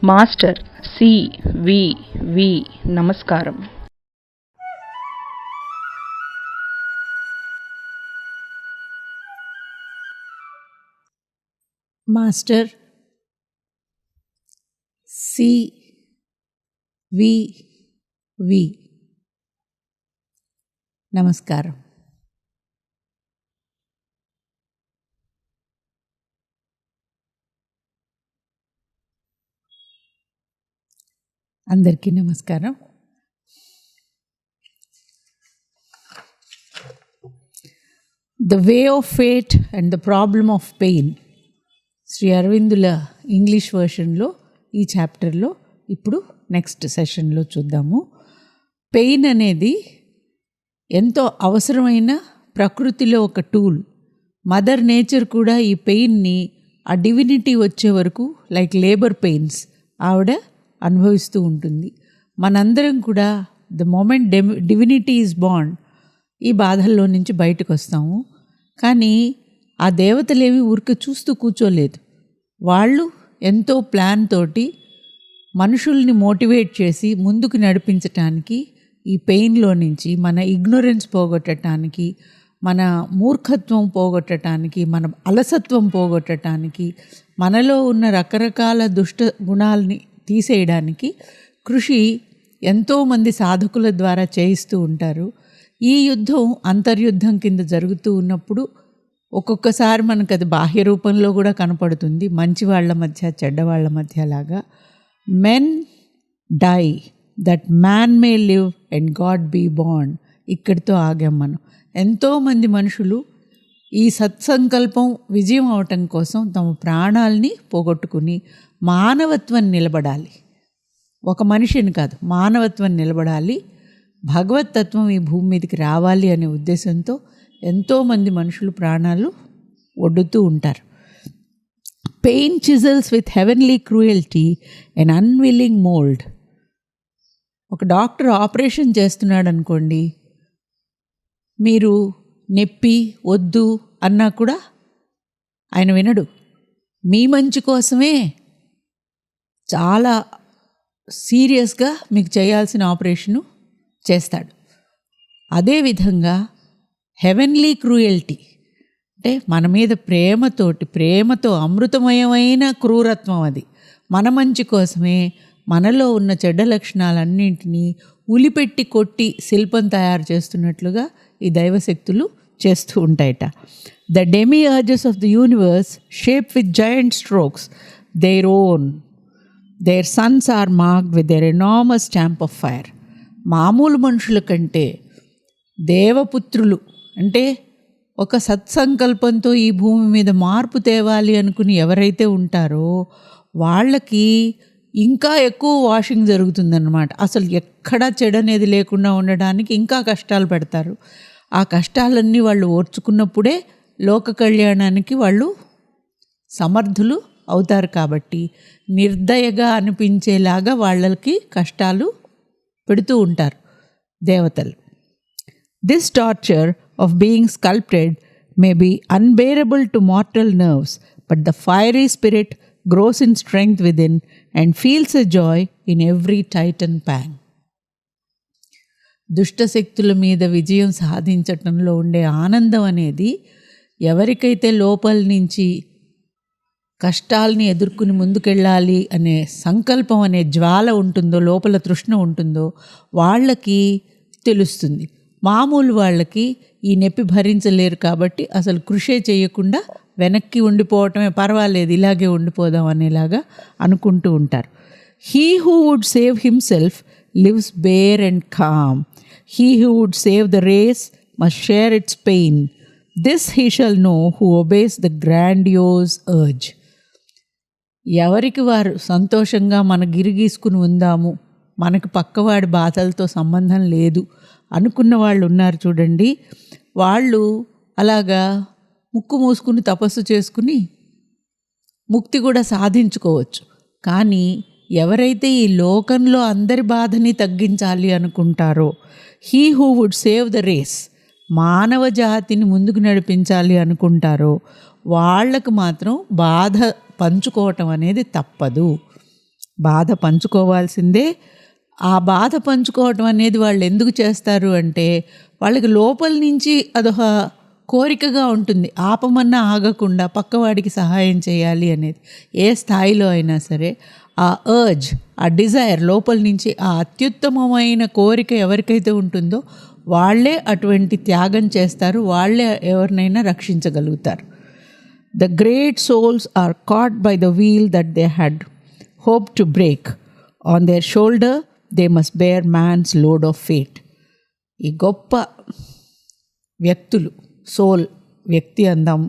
Master CVV. నమస్కారం. Master CVV. నమస్కారం. అందరికీ నమస్కారం. The way of fate and the problem of pain, Shri అరవిందుల ఇంగ్లీష్ వర్షన్లో ఈ చాప్టర్లో ఇప్పుడు నెక్స్ట్ సెషన్లో చూద్దాము. పెయిన్ అనేది ఎంతో అవసరమైన ప్రకృతిలో ఒక టూల్. మదర్ నేచర్ కూడా ఈ పెయిన్ని ఆ డివినిటీ వచ్చే వరకు లైక్ లేబర్ పెయిన్స్ ఆవిడ అనుభవిస్తూ ఉంటుంది. మనందరం కూడా the moment divinity is bond ఈ బాధల్లో నుంచి బయటకు వస్తాము. కానీ ఆ దేవతలేవి ఊరికే చూస్తూ కూర్చోలేదు. వాళ్ళు ఎంతో ప్లాన్ తోటి మనుషుల్ని మోటివేట్ చేసి ముందుకు నడిపించటానికి, ఈ పెయిన్లో నుంచి మన ఇగ్నోరెన్స్ పోగొట్టడానికి, మన మూర్ఖత్వం పోగొట్టడానికి, మన అలసత్వం పోగొట్టడానికి, మనలో ఉన్న రకరకాల దుష్ట గుణాలని తీసేయడానికి కృషి ఎంతోమంది సాధకుల ద్వారా చేయిస్తూ ఉంటారు. ఈ యుద్ధం అంతర్యుద్ధం కింద జరుగుతూ ఉన్నప్పుడు ఒక్కొక్కసారి మనకు అది బాహ్య రూపంలో కూడా కనపడుతుంది. మంచి వాళ్ళ మధ్య చెడ్డవాళ్ళ మధ్య లాగా. Men die that man may live and God be bond. ఇక్కడితో ఆగాం మనం. ఎంతోమంది మనుషులు ఈ సత్సంకల్పం విజయం అవటం కోసం తమ ప్రాణాలని పోగొట్టుకుని మానవత్వం నిలబడాలి. ఒక మనిషిని కాదు, మానవత్వం నిలబడాలి, భగవతత్వం ఈ భూమి మీదకి రావాలి అనే ఉద్దేశంతో ఎంతోమంది మనుషులు ప్రాణాలు ఒడ్డుతూ ఉంటారు. Pain chisels with heavenly cruelty and unwilling mould. ఒక డాక్టర్ ఆపరేషన్ చేస్తున్నాడు అనుకోండి, మీరు నొప్పి వద్దు అన్నా కూడా ఆయన వినడు. మీ మంచి కోసమే చాలా సీరియస్గా మీకు చేయాల్సిన ఆపరేషను చేస్తాడు. అదేవిధంగా హెవెన్లీ క్రూయల్టీ అంటే మన మీద ప్రేమతో అమృతమయమైన క్రూరత్వం. అది మన మంచి కోసమే మనలో ఉన్న చెడ్డ లక్షణాలన్నింటినీ ఉలిపెట్టి కొట్టి శిల్పం తయారు చేస్తున్నట్లుగా ఈ దైవశక్తులు చేస్తూ ఉంటాయట. The demiurges of the universe shape with giant strokes their own. Their suns are marked with their enormous stamp of fire. మామూలు మనుషుల కంటే దేవపుత్రులు అంటే ఒక సత్సంకల్పంతో ఈ భూమి మీద మార్పు తేవాలి అనుకుని ఎవరైతే ఉంటారో వాళ్ళకి ఇంకా ఎక్కువ వాషింగ్ జరుగుతుందన్నమాట. అసలు ఎక్కడా చెడనేది లేకుండా ఉండడానికి ఇంకా కష్టాలు పెడతారు. ఆ కష్టాలన్నీ వాళ్ళు ఓర్చుకున్నప్పుడే లోక కళ్యాణానికి వాళ్ళు సమర్థులు అవుతారు. కాబట్టి నిర్దయగా అనిపించేలాగా వాళ్ళకి కష్టాలు పెడుతూ ఉంటారు దేవతలు. This torture of being sculpted may be unbearable to mortal nerves, but the fiery spirit grows in strength within and feels a joy in every titan pang. దుష్టశక్తుల మీద విజయం సాధించటంలో ఉండే ఆనందం అనేది ఎవరికైతే లోపల నుంచి కష్టాలని ఎదుర్కొని ముందుకెళ్ళాలి అనే సంకల్పం అనే జ్వాల ఉంటుందో, లోపల తృష్ణ ఉంటుందో వాళ్ళకి తెలుస్తుంది. మామూలు వాళ్ళకి ఈ నొప్పి భరించలేరు కాబట్టి అసలు కృషే చేయకుండా వెనక్కి ఉండిపోవటమే, పర్వాలేదు ఇలాగే ఉండిపోదాం అనేలాగా అనుకుంటూ ఉంటారు. He who would save himself lives bare and calm. He who would save the race must share its pain. This he shall know who obeys the grandiose urge. ఎవరికి వారు సంతోషంగా మన గిరిగీసుకుని ఉందాము, మనకు పక్కవాడి బాధలతో సంబంధం లేదు అనుకున్న వాళ్ళు ఉన్నారు చూడండి. వాళ్ళు అలాగా ముక్కు మూసుకుని తపస్సు చేసుకుని ముక్తి కూడా సాధించుకోవచ్చు. కానీ ఎవరైతే ఈ లోకంలో అందరి బాధని తగ్గించాలి అనుకుంటారో, he who would save the race, మానవ జాతిని ముందుకు నడిపించాలి అనుకుంటారో వాళ్ళకు మాత్రం బాధ పంచుకోవటం అనేది తప్పదు. బాధ పంచుకోవాల్సిందే. ఆ బాధ పంచుకోవటం అనేది వాళ్ళు ఎందుకు చేస్తారు అంటే వాళ్ళకి లోపల నుంచి అదొక కోరికగా ఉంటుంది, ఆపమన్నా ఆగకుండా పక్కవాడికి సహాయం చేయాలి అనేది. ఏ స్థాయిలో అయినా సరే ఆ అర్జ్, ఆ డిజైర్ లోపల నుంచి, ఆ అత్యుత్తమమైన కోరిక ఎవరికైతే ఉంటుందో వాళ్ళే అటువంటి త్యాగం చేస్తారు, వాళ్ళే ఎవరినైనా రక్షించగలుగుతారు. The great souls are caught by the wheel that they had hoped to break. On their shoulder they must bear man's load of fate. ఈ గొప్ప వ్యక్తులు, సోల్ వ్యక్తి అందాం,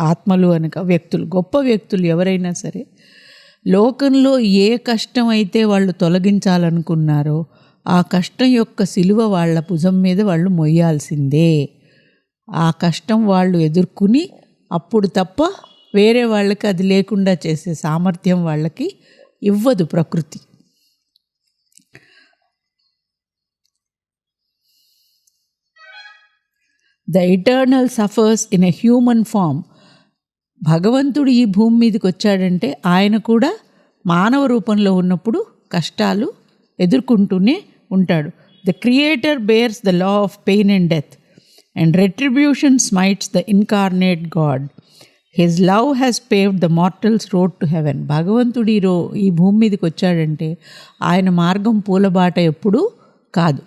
ఆత్మలు అనక వ్యక్తులు, గొప్ప వ్యక్తులు ఎవరైనా సరే లోకంలో ఏ కష్టం అయితే వాళ్ళు తొలగించాలనుకున్నారో ఆ కష్టం యొక్క సిలువ వాళ్ళ భుజం మీద వాళ్ళు మొయ్యాల్సిందే. ఆ కష్టం వాళ్ళు ఎదుర్కొని అప్పుడు తప్ప వేరే వాళ్ళకి అది లేకుండా చేసే సామర్థ్యం వాళ్ళకి ఇవ్వదు ప్రకృతి. The eternal suffers in a human form. భగవంతుడు ఈ భూమి మీదకి వచ్చాడంటే ఆయన కూడా మానవ రూపంలో ఉన్నప్పుడు కష్టాలు ఎదుర్కొంటూనే ఉంటాడు. The creator bears the law of pain and death and retribution smites the incarnate God. His love has paved the mortal's road to heaven. భగవంతుడు ఈ భూమి మీదకి వచ్చాడంటే ఆయన మార్గం పూలబాట ఎప్పుడూ కాదు.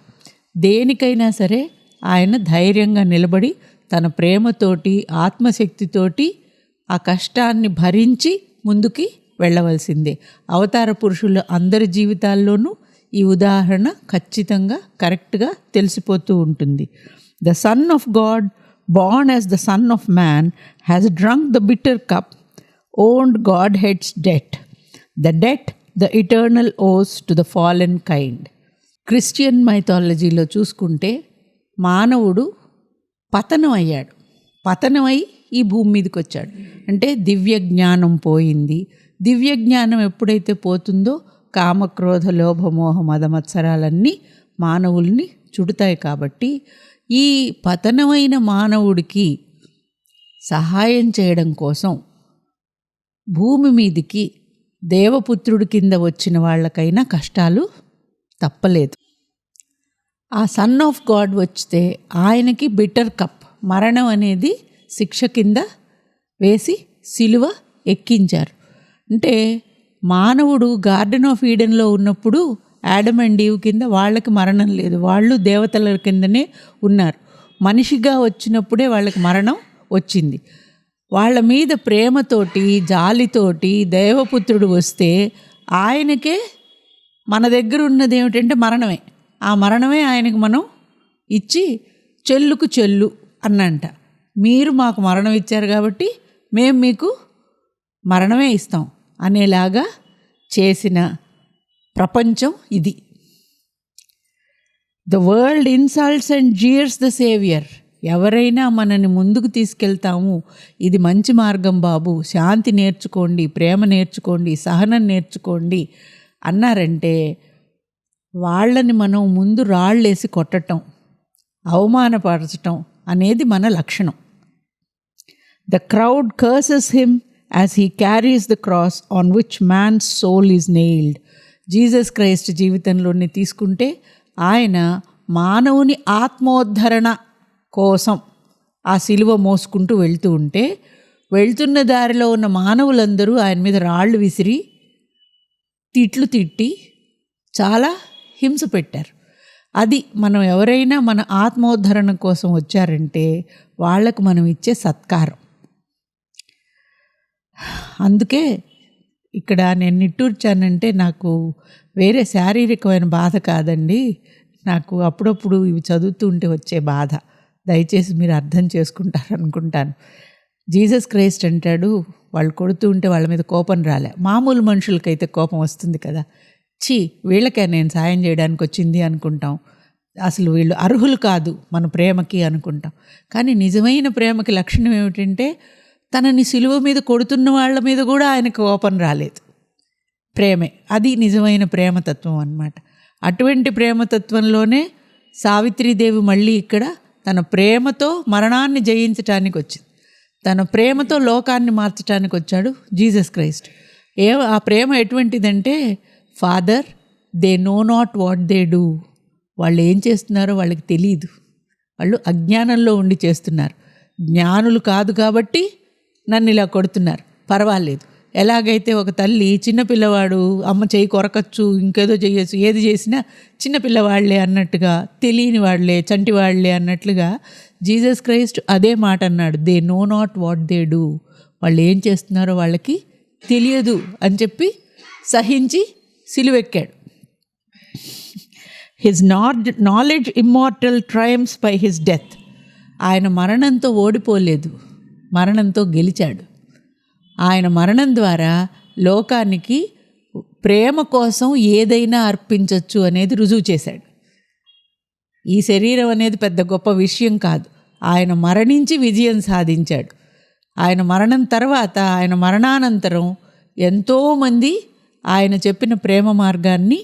దేనికైనా సరే ఆయన ధైర్యంగా నిలబడి తన ప్రేమతోటి ఆత్మశక్తితోటి ఆ కష్టాన్ని భరించి ముందుకి వెళ్ళవలసిందే. అవతార పురుషుల అందరి జీవితాల్లోనూ ఈ ఉదాహరణ ఖచ్చితంగా కరెక్ట్గా తెలిసిపోతూ ఉంటుంది. The Son of God, born as the Son of Man, has drunk the bitter cup, owned Godhead's debt, the debt the eternal owes to the fallen kind. Christian మైథాలజీలో చూసుకుంటే మానవుడు పతనం అయ్యాడు, పతనమై ఈ భూమి మీదకి వచ్చాడు. అంటే దివ్య జ్ఞానం పోయింది. దివ్య జ్ఞానం ఎప్పుడైతే పోతుందో కామక్రోధ లోభమోహ మదమత్సరాలన్నీ మానవుల్ని చుడతాయి. కాబట్టి ఈ పతనమైన మానవుడికి సహాయం చేయడం కోసం భూమి మీదికి దేవపుత్రుడి కింద వచ్చిన వాళ్ళకైనా కష్టాలు తప్పలేదు. ఆ సన్ ఆఫ్ గాడ్ వచ్చితే ఆయనకి బిటర్ కప్, మరణం అనేది శిక్ష కింద వేసి సిలువ ఎక్కించారు. అంటే మానవుడు గార్డెన్ ఆఫ్ ఈడెన్లో ఉన్నప్పుడు యాడమ్ అండ్ ఈవ్ కింద వాళ్ళకి మరణం లేదు, వాళ్ళు దేవతల కిందనే ఉన్నారు. మనిషిగా వచ్చినప్పుడే వాళ్ళకి మరణం వచ్చింది. వాళ్ళ మీద ప్రేమతోటి జాలితోటి దేవపుత్రుడు వస్తే ఆయనకే మన దగ్గర ఉన్నది ఏమిటంటే మరణమే. ఆ మరణమే ఆయనకు మనం ఇచ్చి చెల్లుకు చెల్లు అన్నంట. మీరు మాకు మరణం ఇచ్చారు కాబట్టి మేము మీకు మరణమే ఇస్తాం అనేలాగా చేసిన ప్రపంచం ఇది. The world insults and jeers the saviour. ఎవరైనా మనని ముందుకు తీసుకెళ్తాము, ఇది మంచి మార్గం బాబు, శాంతి నేర్చుకోండి, ప్రేమ నేర్చుకోండి, సహనం నేర్చుకోండి అన్నారంటే వాళ్ళని మనం ముందు రాళ్ళేసి కొట్టడం, అవమానపరచటం అనేది మన లక్షణం. The crowd curses him as he carries the cross on which man's soul is nailed. Jesus Christ జీవితంలోని తీసుకుంటే ఆయన మానవుని ఆత్మోద్ధరణ కోసం ఆ సిలువ మోసుకుంటూ వెళ్తూ ఉంటే వెళ్తున్న దారిలో ఉన్న మానవులందరూ ఆయన మీద రాళ్ళు విసిరి తిట్లు తిట్టి చాలా హింస పెట్టారు. అది మనం ఎవరైనా మన ఆత్మోద్ధరణ కోసం వచ్చారంటే వాళ్లకు మనం ఇచ్చే సత్కారం. అందుకే ఇక్కడ నేను నిట్టూర్చానంటే నాకు వేరే శారీరకమైన బాధ కాదండి, నాకు అప్పుడప్పుడు ఇవి చదువుతూ ఉంటే వచ్చే బాధ. దయచేసి మీరు అర్థం చేసుకుంటారనుకుంటాను. జీసస్ క్రైస్ట్ అంటాడు, వాళ్ళు కొడుతూ ఉంటే వాళ్ళ మీద కోపం రాలే. మామూలు మనుషులకైతే కోపం వస్తుంది కదా, వీళ్ళకే నేను సాయం చేయడానికి వచ్చింది అనుకుంటాం, అసలు వీళ్ళు అర్హులు కాదు మన ప్రేమకి అనుకుంటాం. కానీ నిజమైన ప్రేమకి లక్షణం ఏమిటంటే తనని సిలువ మీద కొడుతున్న వాళ్ళ మీద కూడా ఆయనకు కోపం రాలేదు. ప్రేమే, అది నిజమైన ప్రేమతత్వం అన్నమాట. అటువంటి ప్రేమతత్వంలోనే సావిత్రీదేవి మళ్ళీ ఇక్కడ తన ప్రేమతో మరణాన్ని జయించటానికి వచ్చింది, తన ప్రేమతో లోకాన్ని మార్చడానికి వచ్చాడు జీసస్ క్రైస్ట్. ఆ ప్రేమ ఎటువంటిదంటే father, they know not what they do. వాళ్ళు ఏం చేస్తున్నారో వాళ్ళకి తెలియదు, వాళ్ళు అజ్ఞానంలో ఉండి చేస్తున్నారు. జ్ఞానులు కాదు కాబట్టి నన్ను ఇలా కొడుతున్నారు, పర్వాలేదు. ఎలాగైతే ఒక తల్లి చిన్నపిల్లవాడు అమ్మ చేయి కొరకచ్చు, ఇంకేదో చేయొచ్చు, ఏది చేసినా చిన్నపిల్లవాళ్లే అన్నట్టుగా, తెలియని వాళ్లే, చంటి వాళ్లే అన్నట్లుగా జీసస్ క్రైస్ట్ అదే మాట అన్నాడు. They know not what they do. వాళ్ళు ఏం చేస్తున్నారో వాళ్ళకి తెలియదు అని చెప్పి సహించి సిలువెక్కాడు. His knowledge immortal triumphs by his death. ఆయన మరణంతో ఓడిపోలేదు, మరణంతో గెలిచాడు. ఆయన మరణం ద్వారా లోకానికి ప్రేమ కోసం ఏదైనా అర్పించవచ్చు అనేది రుజువు చేశాడు. ఈ శరీరం అనేది పెద్ద గొప్ప విషయం కాదు, ఆయన మరణించి విజయం సాధించాడు. ఆయన మరణం తర్వాత, ఆయన మరణానంతరం ఎంతోమంది ఆయన చెప్పిన ప్రేమ మార్గాన్ని,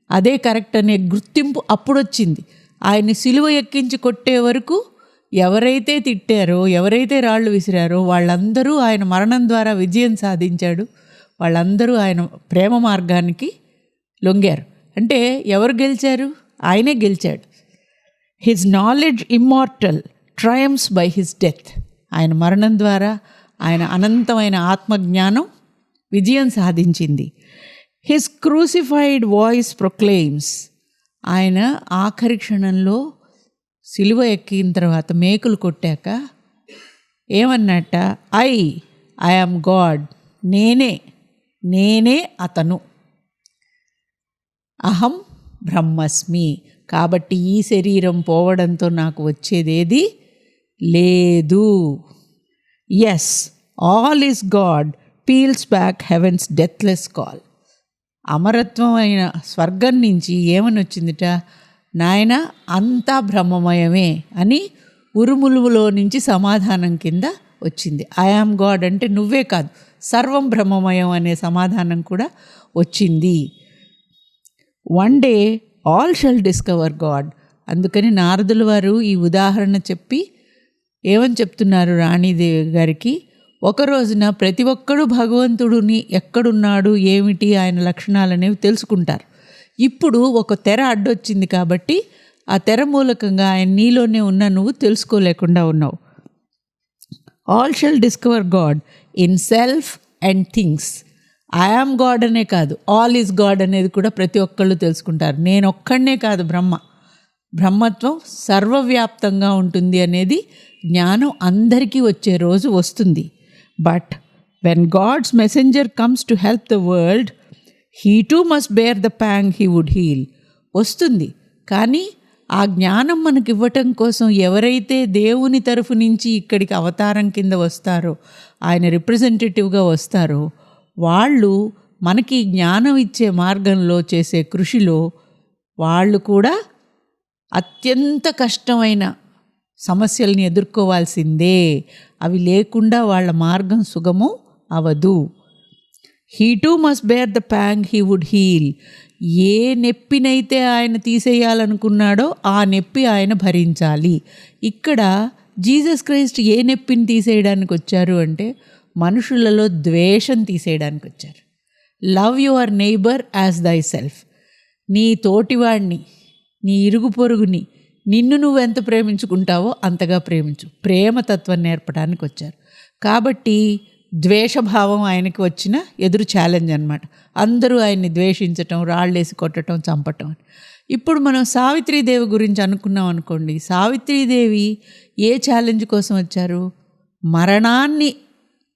అదే కరెక్ట్ అనే గుర్తింపు అప్పుడొచ్చింది. ఆయన్ని సిలువ ఎక్కించి కొట్టే వరకు ఎవరైతే తిట్టారో, ఎవరైతే రాళ్ళు విసిరారో వాళ్ళందరూ ఆయన మరణం ద్వారా విజయం సాధించాడు. వాళ్ళందరూ ఆయన ప్రేమ మార్గానికి లొంగారు. అంటే ఎవరు గెలిచారు? ఆయనే గెలిచాడు. His knowledge immortal triumphs by his death. ఆయన మరణం ద్వారా ఆయన అనంతమైన ఆత్మజ్ఞానం విజయం సాధించింది. His crucified voice proclaims. ఆయన ఆఖరి క్షణంలో సిలువ ఎక్కిన తర్వాత మేకులు కొట్టాక ఏమన్నట్ట? I am God. నేనే అతను. అహం బ్రహ్మస్మి. కాబట్టి ఈ శరీరం పోవడంతో నాకు వచ్చేదేది లేదు. Yes, all is God peels back heaven's deathless call. అమరత్వం అయిన స్వర్గం నుంచి ఏమని వచ్చిందిట? నాయన అంతా బ్రహ్మమయమే అని ఉరుములులో నుంచి సమాధానం కింద వచ్చింది. ఐ యామ్ గాడ్ అంటే నువ్వే కాదు, సర్వం బ్రహ్మమయం అనే సమాధానం కూడా వచ్చింది. One day all shall discover God. అందుకని నారదుల వారు ఈ ఉదాహరణ చెప్పి ఏమని చెప్తున్నారు రాణీదేవి గారికి? ఒక రోజున ప్రతి ఒక్కడు భగవంతుడిని ఎక్కడున్నాడు, ఏమిటి, ఆయన లక్షణాలు అనేవి తెలుసుకుంటారు. ఇప్పుడు ఒక తెర అడ్డొచ్చింది కాబట్టి ఆ తెర మూలకంగా ఆయన నీలోనే ఉన్నా నువ్వు తెలుసుకోలేకుండా ఉన్నావు. All shall discover God in self and things. I am God అనే కాదు, ఆల్ ఈజ్ గాడ్ అనేది కూడా ప్రతి ఒక్కళ్ళు తెలుసుకుంటారు. నేను ఒక్కడనే కాదు, బ్రహ్మత్వం సర్వవ్యాప్తంగా ఉంటుంది అనేది జ్ఞానం అందరికీ వచ్చే రోజు వస్తుంది. But when God's messenger comes to help the world, he too must bear the pang he would heal. వస్తుంది, కానీ ఆ జ్ఞానం మనకి ఇవ్వటం కోసం ఎవరైతే దేవుని తరఫు నుంచి ఇక్కడికి అవతారం కింద వస్తారో, ఆయన రిప్రజెంటేటివ్గా వస్తారో, వాళ్ళు మనకి జ్ఞానం ఇచ్చే మార్గంలో చేసే కృషిలో వాళ్ళు కూడా అత్యంత కష్టమైన సమస్యల్ని ఎదుర్కోవాల్సిందే. అవి లేకుండా వాళ్ళ మార్గం సుగమం అవదు. He too must bear the pang he would heal. ఏ నెప్పినైతే ఆయన తీసేయాలనుకున్నాడో ఆ నొప్పి ఆయన భరించాలి. ఇక్కడ జీసస్ క్రైస్ట్ ఏ నొప్పిని తీసేయడానికి వచ్చారు అంటే మనుషులలో ద్వేషం తీసేయడానికి వచ్చారు. లవ్ యువర్ నైబర్ యాజ్ దై సెల్ఫ్. నీ తోటివాడిని, నీ ఇరుగు పొరుగుని నిన్ను నువ్వు ఎంత ప్రేమించుకుంటావో అంతగా ప్రేమించు. ప్రేమతత్వం నేర్పడానికి వచ్చారు. కాబట్టి ద్వేషభావం ఆయనకి వచ్చిన ఎదురు ఛాలెంజ్ అనమాట. అందరూ ఆయన్ని ద్వేషించటం, రాళ్ళేసి కొట్టడం, చంపటం. ఇప్పుడు మనం సావిత్రీదేవి గురించి అనుకున్నాం అనుకోండి. సావిత్రీదేవి ఏ ఛాలెంజ్ కోసం వచ్చారు? మరణాన్ని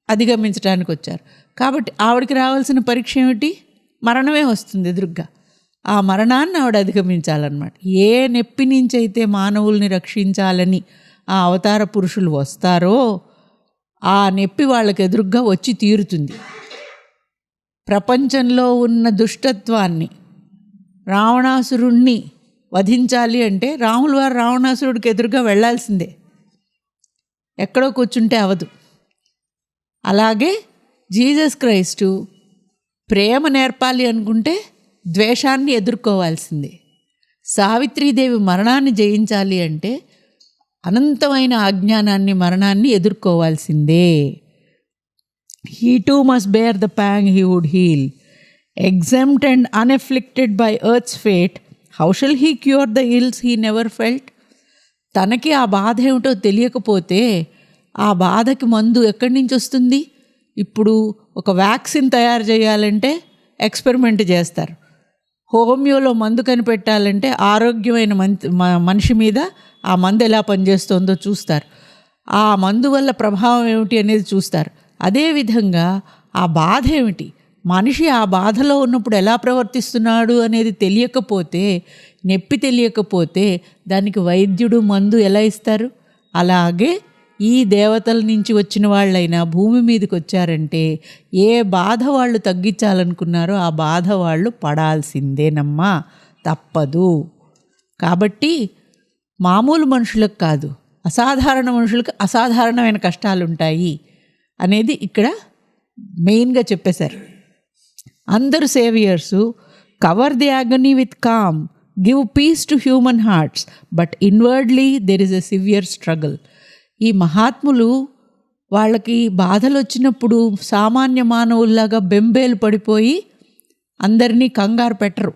అధిగమించడానికి వచ్చారు. కాబట్టి ఆవిడకి రావాల్సిన పరీక్ష ఏమిటి? మరణమే వస్తుంది ఎదురుగ్గా. ఆ మరణాన్ని ఆవిడ అధిగమించాలన్నమాట. ఏ నొప్పి నుంచి అయితే మానవుల్ని రక్షించాలని ఆ అవతార పురుషులు వస్తారో ఆ నొప్పి వాళ్ళకి ఎదురుగ్గా వచ్చి తీరుతుంది. ప్రపంచంలో ఉన్న దుష్టత్వాన్ని, రావణాసురుణ్ణి వధించాలి అంటే రాముల వారు రావణాసురుడికి ఎదురుగా వెళ్ళాల్సిందే, ఎక్కడో కూర్చుంటే అవదు. అలాగే జీసస్ క్రైస్టు ప్రేమ నేర్పాలి అనుకుంటే ద్వేషాన్ని ఎదుర్కోవాల్సిందే. సావిత్రీదేవి మరణాన్ని జయించాలి అంటే అనంతమైన అజ్ఞానాన్ని, మరణాన్ని ఎదుర్కోవాల్సిందే. He too must bear the pang he would heal. exempt and unafflicted by earth's fate, how shall he cure the ills he never felt? తనకి ఆ బాధ ఏమిటో తెలియకపోతే ఆ బాధకి మందు ఎక్కడి నుంచి వస్తుంది? ఇప్పుడు ఒక వ్యాక్సిన్ తయారు చేయాలంటే ఎక్స్పెరిమెంట్ చేస్తారు. హోమియోలో మందు కనిపెట్టాలంటే ఆరోగ్యమైన మనిషి మీద ఆ మందు ఎలా పనిచేస్తుందో చూస్తారు. ఆ మందు వల్ల ప్రభావం ఏమిటి అనేది చూస్తారు. అదేవిధంగా ఆ బాధ ఏమిటి, మనిషి ఆ బాధలో ఉన్నప్పుడు ఎలా ప్రవర్తిస్తున్నాడు అనేది తెలియకపోతే, నొప్పి తెలియకపోతే దానికి వైద్యుడు మందు ఎలా ఇస్తారు? అలాగే ఈ దేవతల నుంచి వచ్చిన వాళ్ళైనా భూమి మీదకి వచ్చారంటే ఏ బాధ వాళ్ళు తగ్గించాలనుకున్నారో ఆ బాధ వాళ్ళు పడాల్సిందేనమ్మా, తప్పదు. కాబట్టి మామూలు మనుషులకు కాదు, అసాధారణ మనుషులకు అసాధారణమైన కష్టాలు ఉంటాయి అనేది ఇక్కడ మెయిన్గా చెప్పేశారు. అందరు saviours cover the agony with calm, give peace to human hearts, but inwardly there is a severe struggle. ఈ మహాత్ములు వాళ్ళకి బాధలు వచ్చినప్పుడు సామాన్య మానవుల్లాగా బెంబేలు పడిపోయి అందరినీ కంగారు పెట్టరు.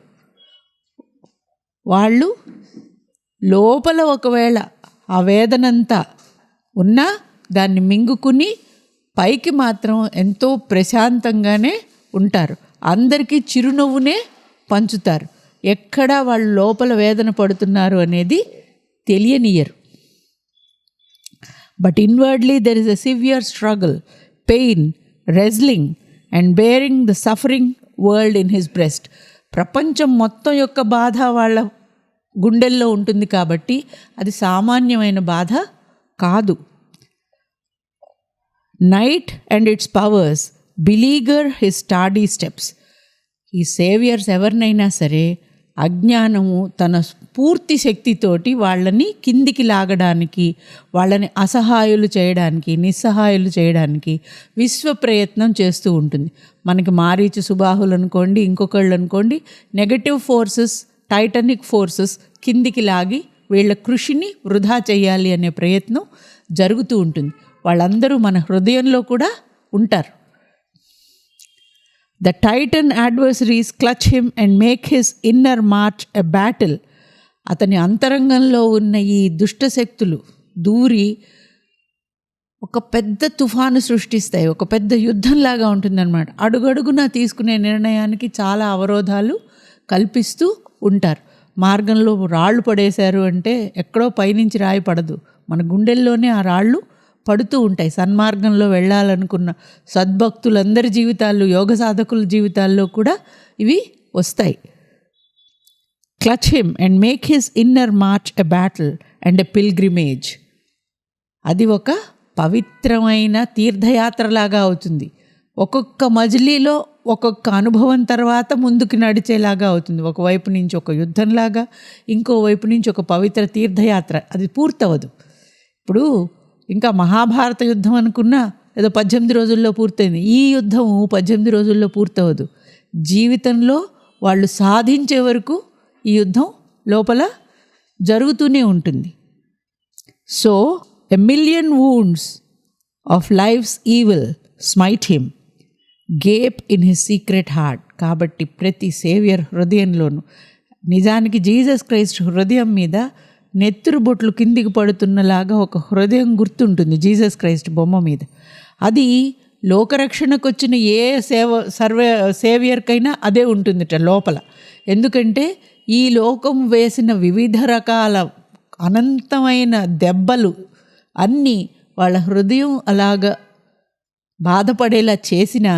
వాళ్ళు లోపల ఒకవేళ ఆ వేదనంతా ఉన్నా దాన్ని మింగుకుని పైకి మాత్రం ఎంతో ప్రశాంతంగానే ఉంటారు. అందరికీ చిరునవ్వునే పంచుతారు. ఎక్కడా వాళ్ళు లోపల వేదన పడుతున్నారు అనేది తెలియనియరు. But inwardly there is a severe struggle, pain, wrestling and bearing the suffering world in his breast. ప్రపంచం మొత్తం యొక్క బాధ వాళ్ళ గుండెల్లో ఉంటుంది కాబట్టి అది సామాన్యమైన బాధ కాదు. Night and its powers beleaguer his steady steps. ఈ సేవియర్స్ ఎవరినైనా సరే అజ్ఞానము తన పూర్తి శక్తితోటి వాళ్ళని కిందికి లాగడానికి, వాళ్ళని అసహాయులు చేయడానికి, నిస్సహాయులు చేయడానికి విశ్వ ప్రయత్నం చేస్తూ ఉంటుంది. మనకి మారీచు సుబాహులు అనుకోండి, ఇంకొకళ్ళు అనుకోండి, నెగటివ్ ఫోర్సెస్, టైటానిక్ ఫోర్సెస్ కిందికి లాగి వీళ్ళ కృషిని వృధా చేయాలి అనే ప్రయత్నం జరుగుతూ ఉంటుంది. వాళ్ళందరూ మన హృదయంలో కూడా ఉంటారు. The Titan adversaries clutch him and make his inner march a battle. అతని అంతరంగంలో ఉన్న ఈ దుష్టశక్తులు దూరి ఒక పెద్ద తుఫాను సృష్టిస్తాయి. ఒక పెద్ద యుద్ధంలాగా ఉంటుందన్నమాట. అడుగడుగునా తీసుకునే నిర్ణయానికి చాలా అవరోధాలు కల్పిస్తూ ఉంటారు. మార్గంలో రాళ్ళు పడేశారు అంటే ఎక్కడో పైనుంచి రాయి పడదు, మన గుండెల్లోనే ఆ రాళ్ళు పడుతూ ఉంటాయి. సన్మార్గంలో వెళ్ళాలనుకున్న సద్భక్తులందరి జీవితాల్లో, యోగ సాధకుల జీవితాల్లో కూడా ఇవి వస్తాయి. Clutch him and make his inner March a battle and a pilgrimage. అది ఒక పవిత్రమైన తీర్థయాత్రలాగా అవుతుంది. ఒక్కొక్క మజిలీలో ఒక్కొక్క అనుభవం తర్వాత ముందుకు నడిచేలాగా అవుతుంది. ఒకవైపు నుంచి ఒక యుద్ధంలాగా, ఇంకోవైపు నుంచి ఒక పవిత్ర తీర్థయాత్ర. అది పూర్తవదు. ఇప్పుడు ఇంకా మహాభారత యుద్ధం అనుకున్నా ఏదో 18 రోజుల్లో పూర్తయింది. ఈ యుద్ధం 18 రోజుల్లో పూర్తవదు. జీవితంలో వాళ్ళు సాధించే వరకు ఈ యుద్ధం లోపల జరుగుతూనే ఉంటుంది. So a million wounds of life's evil smite him, gape in his secret heart. కాబట్టి ప్రతి సేవియర్ హృదయంలోనూ, నిజానికి జీసస్ క్రైస్ట్ హృదయం మీద నెత్తురు బొట్లు కిందికి పడుతున్నలాగా ఒక హృదయం గుర్తుంటుంది జీసస్ క్రైస్ట్ బొమ్మ మీద. అది లోకరక్షణకు వచ్చిన ఏ సేవియర్కైనా అదే ఉంటుందిట లోపల. ఎందుకంటే ఈ లోకం వేసిన వివిధ రకాల అనంతమైన దెబ్బలు అన్నీ వాళ్ళ హృదయం అలాగా బాధపడేలా చేసినా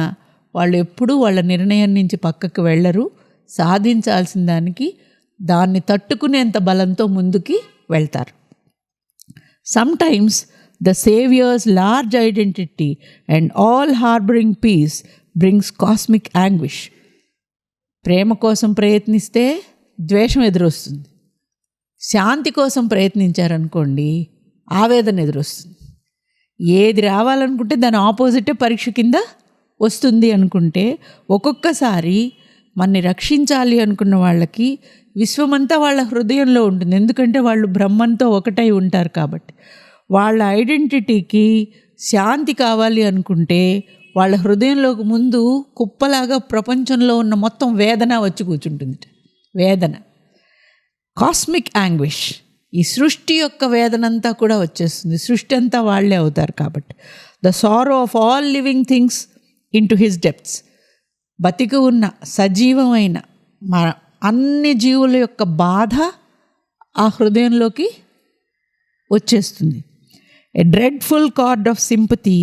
వాళ్ళు ఎప్పుడూ వాళ్ళ నిర్ణయం నుంచి పక్కకు వెళ్ళరు. సాధించాల్సిన దానికి దాన్ని తట్టుకునేంత బలంతో ముందుకి వెళ్తారు. Sometimes the saviours large identity and all harbouring peace brings cosmic anguish. ప్రేమ కోసం ప్రయత్నిస్తే ద్వేషం ఎదురొస్తుంది. శాంతి కోసం ప్రయత్నించారనుకోండి, ఆవేదన ఎదురొస్తుంది. ఏది రావాలనుకుంటే దాని ఆపోజిటే పరీక్ష కింద వస్తుంది అనుకుంటే, ఒక్కొక్కసారి మనని రక్షించాలి అనుకున్న వాళ్ళకి విశ్వమంతా వాళ్ళ హృదయంలో ఉంటుంది. ఎందుకంటే వాళ్ళు బ్రహ్మంతో ఒకటై ఉంటారు కాబట్టి. వాళ్ళ ఐడెంటిటీకి శాంతి కావాలి అనుకుంటే వాళ్ళ హృదయంలోకి ముందు కుప్పలాగా ప్రపంచంలో ఉన్న మొత్తం వేదన వచ్చి కూర్చుంటుంది. వేదన, కాస్మిక్ యాంగ్విష్, ఈ సృష్టి యొక్క వేదనంతా కూడా వచ్చేస్తుంది. సృష్టి అంతా వాళ్ళే అవుతారు కాబట్టి. The sorrow of all living things in to his depths. బతికి ఉన్న సజీవమైన అన్ని జీవుల యొక్క బాధ ఆ హృదయంలోకి వచ్చేస్తుంది. A dreadful cord of sympathy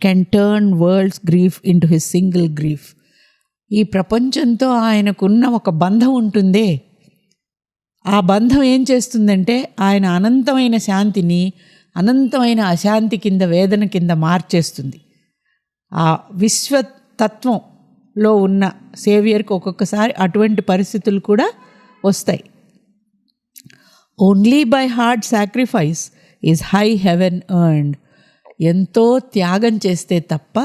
can turn world's grief into his single grief. ఈ ప్రపంచంతో ఆయనకున్న ఒక బంధం ఉంటుందే, ఆ బంధం ఏం చేస్తుందంటే ఆయన అనంతమైన శాంతిని అనంతమైన అశాంతి కింద, వేదన కింద మార్చేస్తుంది. ఆ విశ్వతత్వంలో ఉన్న సేవియర్కి ఒక్కొక్కసారి అటువంటి పరిస్థితులు కూడా వస్తాయి. Only by hard sacrifice is high heaven earned. ఎంతో త్యాగం చేస్తే తప్ప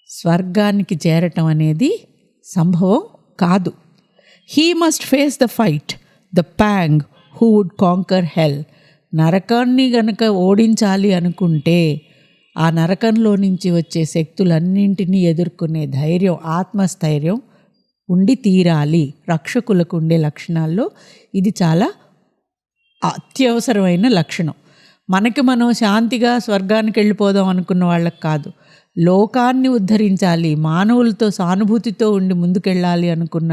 స్వర్గానికి చేరటం అనేది సంభవం కాదు. He must face the fight, the pang who would conquer hell. నరకాన్ని గనక ఓడించాలి అనుకుంటే ఆ నరకంలో నుంచి వచ్చే శక్తులన్నింటినీ ఎదుర్కొనే ధైర్యం, ఆత్మస్థైర్యం ఉండి తీరాలి. రక్షకులకు ఉండే లక్షణాల్లో ఇది చాలా అత్యవసరమైన లక్షణం. మనకి మనం శాంతిగా స్వర్గానికి వెళ్ళిపోదాం అనుకున్న వాళ్ళకి కాదు, లోకాన్ని ఉద్ధరించాలి, మానవులతో సానుభూతితో ఉండి ముందుకెళ్ళాలి అనుకున్న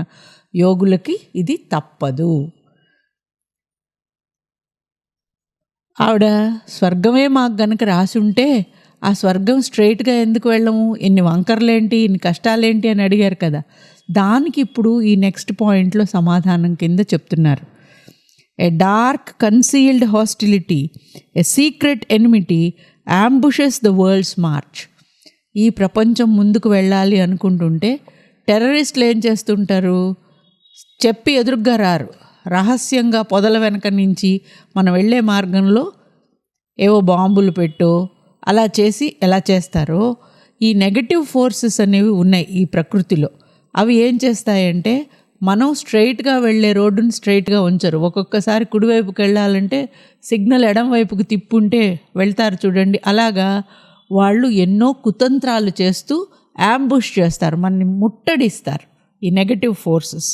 యోగులకి ఇది తప్పదు. ఆవిడ స్వర్గమే మాకు గనక రాసి ఉంటే ఆ స్వర్గం స్ట్రైట్గా ఎందుకు వెళ్ళము, ఇన్ని వంకర్లేంటి, ఇన్ని కష్టాలేంటి అని అడిగారు కదా. దానికి ఇప్పుడు ఈ నెక్స్ట్ పాయింట్లో సమాధానం కింద చెప్తున్నారు. A dark concealed hostility, a secret enmity ambushes the world's march. ఈ ప్రపంచం ముందుకు వెళ్ళాలి అనుకుంటుంటే టెర్రరిస్టులు ఏం చేస్తుంటారు, చెప్పి ఎదురుగ్గా రారు, రహస్యంగా పొదల వెనక నుంచి మనం వెళ్ళే మార్గంలో ఏవో బాంబులు పెట్టో అలా చేసి ఎలా చేస్తారో ఈ నెగటివ్ ఫోర్సెస్ అనేవి ఉన్నాయి ఈ ప్రకృతిలో. అవి ఏం చేస్తాయంటే మనం స్ట్రైట్గా వెళ్ళే రోడ్డుని స్ట్రైట్గా ఉంచరు. ఒక్కొక్కసారి కుడివైపుకి వెళ్ళాలంటే సిగ్నల్ ఎడం వైపుకి తిప్పుంటే వెళ్తారు చూడండి. అలాగా వాళ్ళు ఎన్నో కుతంత్రాలు చేస్తూ యాంబుష్ చేస్తారు, మనని ముట్టడిస్తారు. ఈ నెగటివ్ ఫోర్సెస్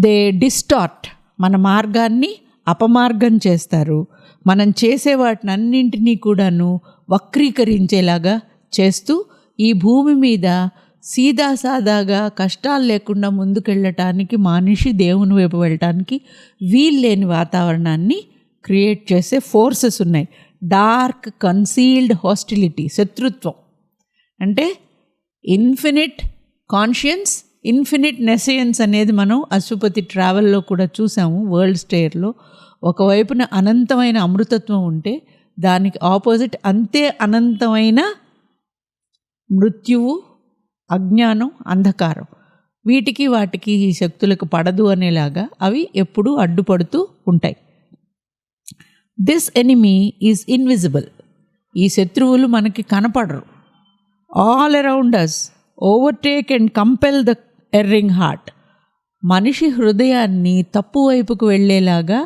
దే డిస్టార్ట్, మన మార్గాన్ని అపమార్గం చేస్తారు. మనం చేసే వాటిని అన్నింటినీ కూడాను వక్రీకరించేలాగా చేస్తూ ఈ భూమి మీద సీదాసాదాగా కష్టాలు లేకుండా ముందుకెళ్ళటానికి, మనిషి దేవుని వైపు వెళ్ళటానికి వీల్లేని వాతావరణాన్ని క్రియేట్ చేసే ఫోర్సెస్ ఉన్నాయి. డార్క్ కన్సీల్డ్ హాస్టిలిటీ, శత్రుత్వం అంటే ఇన్ఫినిట్ కాన్షియన్స్, ఇన్ఫినిట్ నెసయన్స్ అనేది మనం అశ్వపతి ట్రావెల్లో కూడా చూసాము. వరల్డ్ స్టేర్లో ఒకవైపున అనంతమైన అమృతత్వం ఉంటే దానికి ఆపోజిట్ అంతే అనంతమైన మృత్యువు, అజ్ఞానం, అంధకారం. వీటికి వాటికి ఈ శక్తులకు పడదు అనేలాగా అవి ఎప్పుడూ అడ్డుపడుతూ ఉంటాయి. This enemy is invisible. ఈ శత్రువులు మనకి కనపడరు. All around us overtake and compel the erring heart. మనిషి హృదయాన్ని తప్పు వైపుకు వెళ్ళేలాగా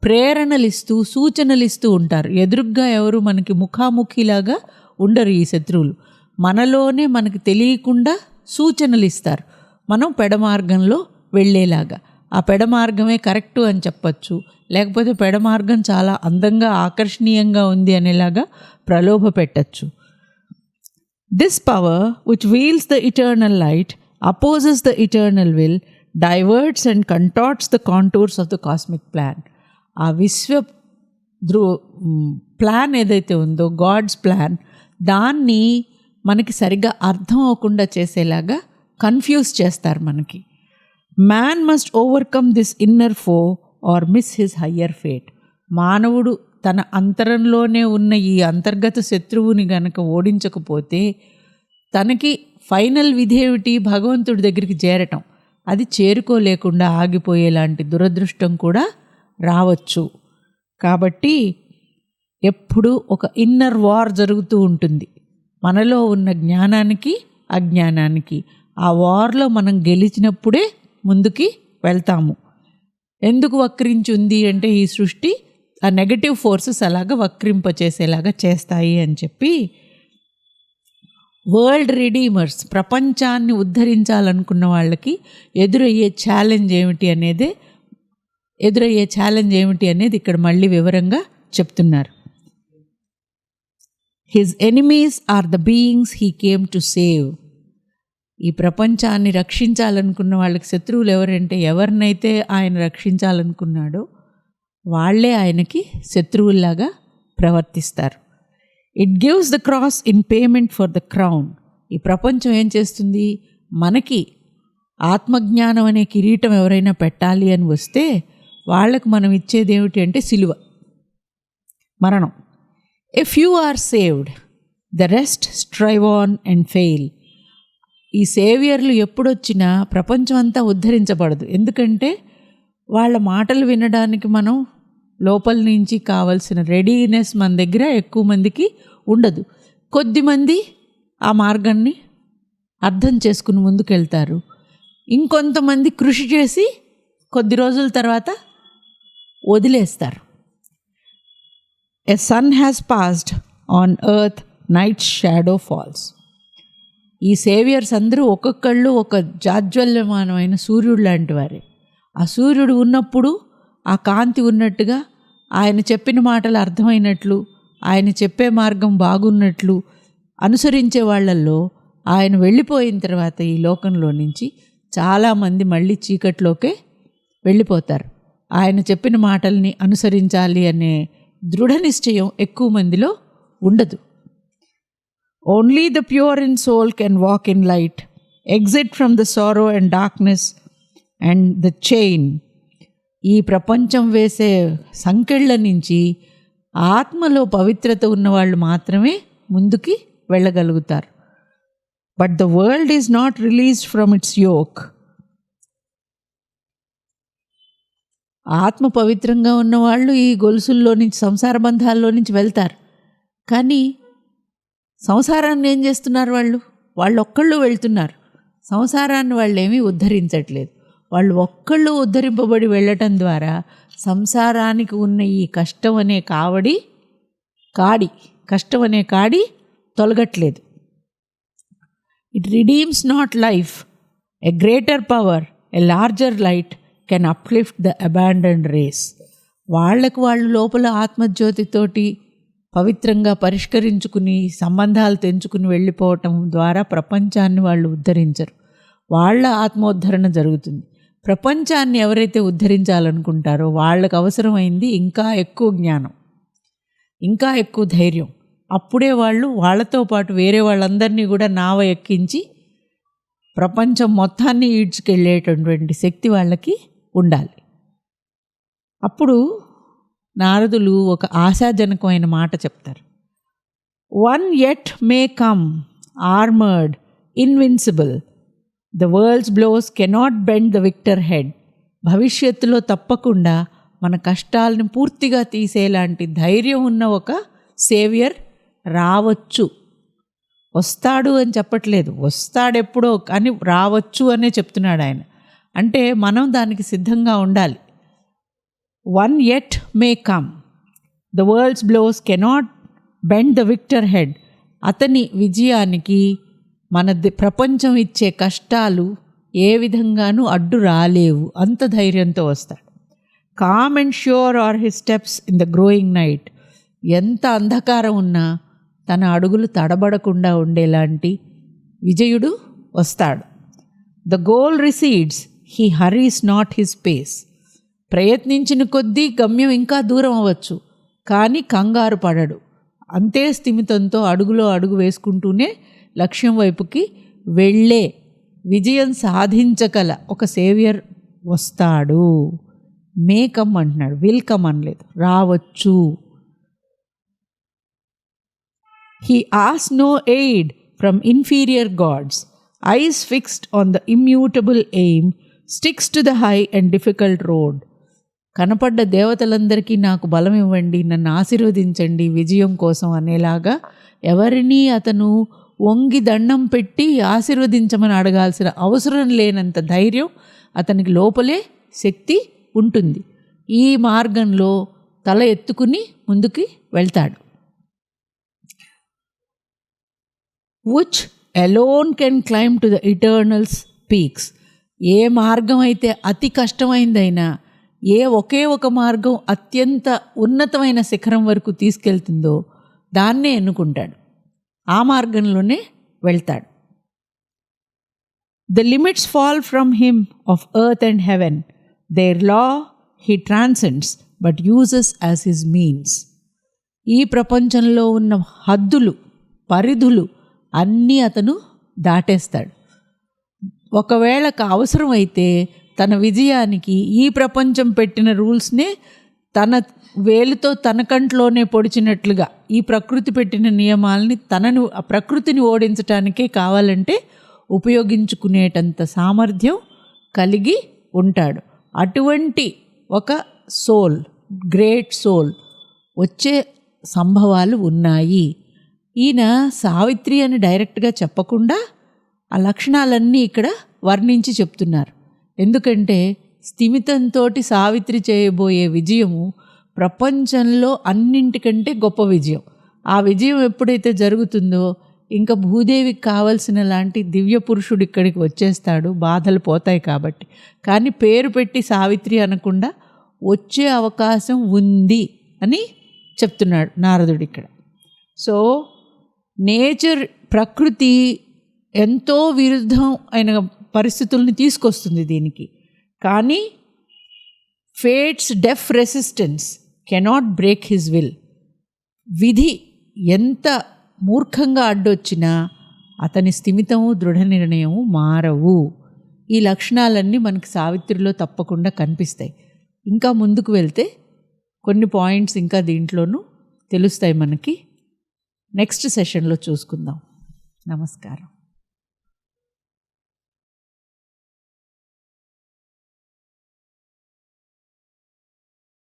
ప్రేరణలిస్తూ, సూచనలిస్తూ ఉంటారు. ఎదురుగ్గా ఎవరు మనకి ముఖాముఖిలాగా ఉండరు ఈ శత్రువులు. మనలోనే మనకి తెలియకుండా సూచనలు ఇస్తారు, మనం పెడమార్గంలో వెళ్ళేలాగా. ఆ పెడమార్గమే కరెక్టు అని చెప్పచ్చు, లేకపోతే పెడమార్గం చాలా అందంగా ఆకర్షణీయంగా ఉంది అనేలాగా ప్రలోభ పెట్టచ్చు. This power which wheels the eternal light opposes the eternal will, diverts and contorts the contours of the cosmic plan. ఆ విశ్వ ప్లాన్ ఏదైతే ఉందో, గాడ్స్ ప్లాన్, దాన్ని మనకి సరిగ్గా అర్థం అవ్వకుండా చేసేలాగా కన్ఫ్యూజ్ చేస్తారు మనకి. Man must overcome this inner foe or miss his higher fate. మానవుడు తన అంతరంలోనే ఉన్న ఈ అంతర్గత శత్రువుని గనక ఓడించకపోతే తనకి ఫైనల్ విధి ఏమిటి, భగవంతుడి దగ్గరికి చేరటం. అది చేరుకోలేకుండా ఆగిపోయేలాంటి దురదృష్టం కూడా రావచ్చు. కాబట్టి ఎప్పుడూ ఒక ఇన్నర్ వార్ జరుగుతూ ఉంటుంది మనలో ఉన్న జ్ఞానానికి, అజ్ఞానానికి. ఆ వార్లో మనం గెలిచినప్పుడే ముందుకి వెళ్తాము. ఎందుకు వక్రించుంది అంటే ఈ సృష్టి ఆ నెగటివ్ ఫోర్సెస్ అలాగా వక్రింపచేసేలాగా చేస్తాయి అని చెప్పి వరల్డ్ రిడీమర్స్, ప్రపంచాన్ని ఉద్ధరించాలనుకున్న వాళ్ళకి ఎదురయ్యే ఛాలెంజ్ ఏమిటి అనేది ఇక్కడ మళ్ళీ వివరంగా చెప్తున్నారు. His enemies are the beings he came to save. ఈ ప్రపంచాన్ని రక్షించాలనుకున్న వాళ్ళకి శత్రువులు ఎవరంటే, ఎవరినైతే ఆయన రక్షించాలనుకున్నాడో వాళ్ళే ఆయనకి శత్రువుల్లాగా ప్రవర్తిస్తారు. It gives the cross in payment for the crown. ఈ ప్రపంచం ఏం చేస్తుంది, మనకి ఆత్మజ్ఞానం అనే కిరీటం ఎవరైనా పెట్టాలి అని వస్తే వాళ్ళకు మనం ఇచ్చేది ఏమిటి అంటే సిలువ, మరణం. If you are saved the rest strive on and fail. ఈ సేవియర్లు ఎప్పుడొచ్చినా ప్రపంచం అంతా ఉద్ధరించబడదు. ఎందుకంటే వాళ్ళ మాటలు వినడానికి మనం లోపల నుంచి కావలసిన రెడీనెస్ మన దగ్గర ఎక్కువ మందికి ఉండదు. కొద్దిమంది ఆ మార్గాన్ని అర్థం చేసుకుని ముందుకెళ్తారు. ఇంకొంతమంది కృషి చేసి కొద్ది రోజుల తర్వాత వదిలేస్తారు. A sun has passed on earth, night shadow falls. ఈ సేవియర్స్ అందరూ ఒక్కొక్కళ్ళు ఒక జాజ్వల్యమానమైన సూర్యుడు లాంటి వారే. ఆ సూర్యుడు ఉన్నప్పుడు ఆ కాంతి ఉన్నట్టుగా, ఆయన చెప్పిన మాటలు అర్థమైనట్లు, ఆయన చెప్పే మార్గం బాగున్నట్లు అనుసరించే వాళ్ళల్లో ఆయన వెళ్ళిపోయిన తర్వాత ఈ లోకంలో నుంచి చాలామంది మళ్ళీ చీకట్లోకే వెళ్ళిపోతారు. ఆయన చెప్పిన మాటల్ని అనుసరించాలి అనే దృఢ నిశ్చయం ఎక్కువ మందిలో ఉండదు. Only the pure in soul can walk in light, exit from the sorrow and darkness and the chain. ఈ ప్రపంచం వేసే సంకెళ్ళ నుంచి ఆత్మలో పవిత్రత ఉన్నవాళ్ళు మాత్రమే ముందుకి వెళ్ళగలుగుతారు. But the world is not released from its yoke. ఆత్మ పవిత్రంగా ఉన్నవాళ్ళు ఈ గొలుసుల్లో నుంచి, సంసార బంధాల్లో నుంచి వెళ్తారు. కానీ సంసారాన్ని ఏం చేస్తున్నారు వాళ్ళు ఒక్కళ్ళు వెళ్తున్నారు. సంసారాన్ని వాళ్ళు ఏమీ ఉద్ధరించట్లేదు. వాళ్ళు ఒక్కళ్ళు ఉద్ధరింపబడి వెళ్ళటం ద్వారా సంసారానికి ఉన్న ఈ కష్టం అనే కాడి తొలగట్లేదు. It redeems not life. A greater power, a larger light can uplift the abandoned race. వాళ్ళు లోపల ఆత్మజ్యోతితోటి పవిత్రంగా పరిష్కరించుకుని సంబంధాలు తెంచుకుని వెళ్ళిపోవటం ద్వారా ప్రపంచాన్ని వాళ్ళు ఉద్ధరించరు. వాళ్ళ ఆత్మోద్ధరణ జరుగుతుంది. ప్రపంచాన్ని ఎవరైతే ఉద్ధరించాలనుకుంటారో వాళ్ళకు అవసరమైంది ఇంకా ఎక్కువ జ్ఞానం, ఇంకా ఎక్కువ ధైర్యం. అప్పుడే వాళ్ళతో పాటు వేరే వాళ్ళందరినీ కూడా నావ ఎక్కించి ప్రపంచం మొత్తాన్ని ఈడ్చుకెళ్ళేటటువంటి శక్తి వాళ్ళకి ఉండాలి. అప్పుడు నారదులు ఒక ఆశాజనకమైన మాట చెప్తారు. One yet may come armoured, invincible, the world's blows cannot bend the victor head. భవిష్యత్తులో తప్పకుండా మన కష్టాలను పూర్తిగా తీసేలాంటి ధైర్యం ఉన్న ఒక సేవియర్ రావచ్చు. వస్తాడు అని చెప్పట్లేదు, వస్తాడెప్పుడో, కానీ రావచ్చు అనే చెప్తున్నాడు ఆయన. అంటే మనం దానికి సిద్ధంగా ఉండాలి. One yet may come, the world's blows cannot bend the victor head. అతని విజయానికి మన ప్రపంచం ఇచ్చే కష్టాలు ఏ విధంగానూ అడ్డు రాలేవు. అంత ధైర్యంతో వస్తాడు. Calm and sure are his steps in the growing night. ఎంత అంధకారం ఉన్నా తన అడుగులు తడబడకుండా ఉండేలాంటి విజయుడు వస్తాడు. The goal recedes, he hurries not his pace. ప్రయత్నించిన కొద్దీ గమ్యం ఇంకా దూరం అవ్వచ్చు, కానీ కంగారు పడడు. అంతే స్థిమితంతో అడుగులో అడుగు వేసుకుంటూనే లక్ష్యం వైపుకి వెళ్ళే విజయం సాధించగల ఒక సేవియర్ వస్తాడు. మే కమ్ అంటున్నాడు, విల్ కమ్ అనలేదు, రావచ్చు. He asks no aid from inferior gods. Eyes fixed on the immutable aim, sticks to the high and difficult road. కనపడ్డ దేవతలందరికీ నాకు బలం ఇవ్వండి, నన్ను ఆశీర్వదించండి విజయం కోసం అనేలాగా ఎవరినీ అతను వంగి దండం పెట్టి ఆశీర్వదించమని అడగాల్సిన అవసరం లేనంత ధైర్యం అతనికి లోపలే శక్తి ఉంటుంది. ఈ మార్గంలో తల ఎత్తుకుని ముందుకి వెళ్తాడు. which alone can climb to the eternal peaks. ఏ మార్గం అయితే అతి కష్టమైందైనా, ఒకే ఒక మార్గం అత్యంత ఉన్నతమైన శిఖరం వరకు తీసుకెళ్తుందో దాన్నే ఎన్నుకుంటాడు, ఆ మార్గంలోనే వెళ్తాడు. The limits fall from him of earth and heaven. Their law he transcends but uses as his means. ఈ ప్రపంచంలో ఉన్న హద్దులు, పరిధులు అన్నీ అతను దాటేస్తాడు. ఒకవేళ అవసరమైతే తన విజయానికి ఈ ప్రపంచం పెట్టిన రూల్స్నే తన వేలుతో తన కంట్లోనే పొడిచినట్లుగా ఈ ప్రకృతి పెట్టిన నియమాలని ప్రకృతిని ఓడించటానికే కావాలంటే ఉపయోగించుకునేటంత సామర్థ్యం కలిగి ఉంటాడు. అటువంటి ఒక సోల్, గ్రేట్ సోల్ వచ్చే సంభవాలు ఉన్నాయి. ఈయన సావిత్రి అని డైరెక్ట్గా చెప్పకుండా ఆ లక్షణాలన్నీ ఇక్కడ వర్ణించి చెప్తున్నారు. ఎందుకంటే స్థిమితంతో సావిత్రి చేయబోయే విజయము ప్రపంచంలో అన్నింటికంటే గొప్ప విజయం. ఆ విజయం ఎప్పుడైతే జరుగుతుందో ఇంకా భూదేవికి కావలసిన లాంటి దివ్య పురుషుడు ఇక్కడికి వచ్చేస్తాడు, బాధలు పోతాయి కాబట్టి. కానీ పేరు పెట్టి సావిత్రి అనకుండా వచ్చే అవకాశం ఉంది అని చెప్తున్నాడు నారదుడు ఇక్కడ. సో నేచర్, ప్రకృతి ఎంతో విరుద్ధం అయిన పరిస్థితుల్ని తీసుకొస్తుంది దీనికి. కానీ fates deaf resistance cannot break his will. విధి ఎంత మూర్ఖంగా అడ్డొచ్చినా అతని స్థిమితము, దృఢ నిర్ణయము మారవు. ఈ లక్షణాలన్నీ మనకి సావిత్రిలో తప్పకుండా కనిపిస్తాయి. ఇంకా ముందుకు వెళ్తే కొన్ని పాయింట్స్ ఇంకా దీంట్లోనూ తెలుస్తాయి మనకి. నెక్స్ట్ సెషన్లో చూసుకుందాం. నమస్కారం.